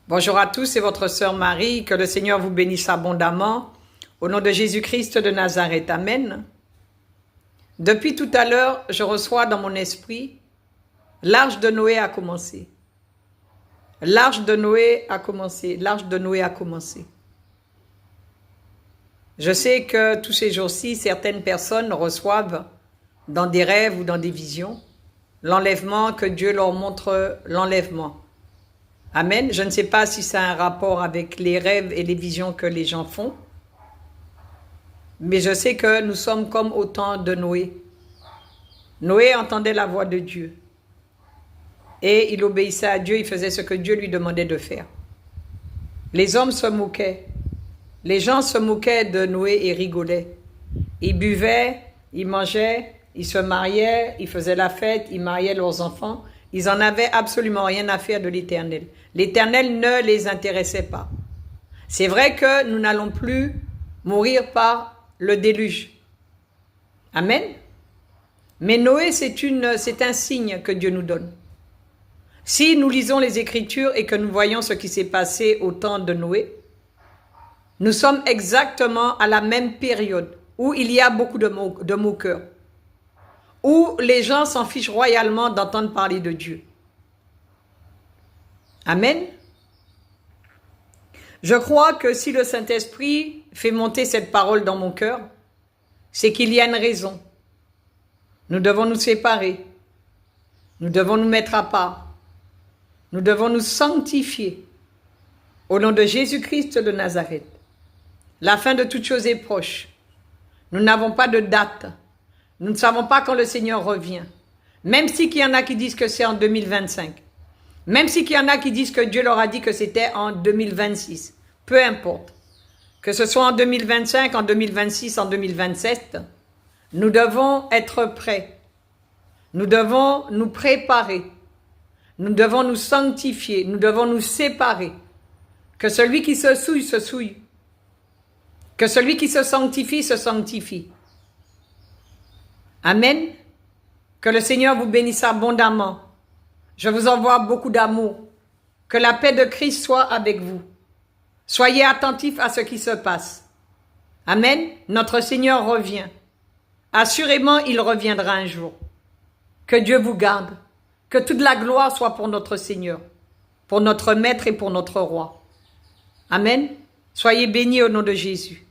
Bonjour à tous, c'est votre sœur Marie, que le Seigneur vous bénisse abondamment. Au nom de Jésus-Christ de Nazareth, Amen. Depuis tout à l'heure, je reçois dans mon esprit, l'arche de Noé a commencé. L'arche de Noé a commencé, l'arche de Noé a commencé. Je sais que tous ces jours-ci, certaines personnes reçoivent dans des rêves ou dans des visions l'enlèvement, que Dieu leur montre l'enlèvement. Amen. Je ne sais pas si ça a un rapport avec les rêves et les visions que les gens font, mais je sais que nous sommes comme au temps de Noé. Noé entendait la voix de Dieu et il obéissait à Dieu, il faisait ce que Dieu lui demandait de faire. Les hommes se moquaient, les gens se moquaient de Noé et rigolaient. Ils buvaient, ils mangeaient, ils se mariaient, ils faisaient la fête, ils mariaient leurs enfants. Ils n'en avaient absolument rien à faire de l'Éternel. L'Éternel ne les intéressait pas. C'est vrai que nous n'allons plus mourir par le déluge. Amen. Mais Noé, c'est un signe que Dieu nous donne. Si nous lisons les Écritures et que nous voyons ce qui s'est passé au temps de Noé, nous sommes exactement à la même période où il y a beaucoup de moqueurs, où les gens s'en fichent royalement d'entendre parler de Dieu. Amen. Je crois que si le Saint-Esprit fait monter cette parole dans mon cœur, c'est qu'il y a une raison. Nous devons nous séparer. Nous devons nous mettre à part. Nous devons nous sanctifier. Au nom de Jésus-Christ de Nazareth. La fin de toute chose est proche. Nous n'avons pas de date. Nous ne savons pas quand le Seigneur revient. Même si qu'il y en a qui disent que c'est en 2025. Même si qu'il y en a qui disent que Dieu leur a dit que c'était en 2026. Peu importe. Que ce soit en 2025, en 2026, en 2027, nous devons être prêts. Nous devons nous préparer. Nous devons nous sanctifier. Nous devons nous séparer. Que celui qui se souille, se souille. Que celui qui se sanctifie, se sanctifie. Amen. Que le Seigneur vous bénisse abondamment. Je vous envoie beaucoup d'amour. Que la paix de Christ soit avec vous. Soyez attentifs à ce qui se passe. Amen. Notre Seigneur revient. Assurément, il reviendra un jour. Que Dieu vous garde. Que toute la gloire soit pour notre Seigneur, pour notre Maître et pour notre Roi. Amen. Soyez bénis au nom de Jésus.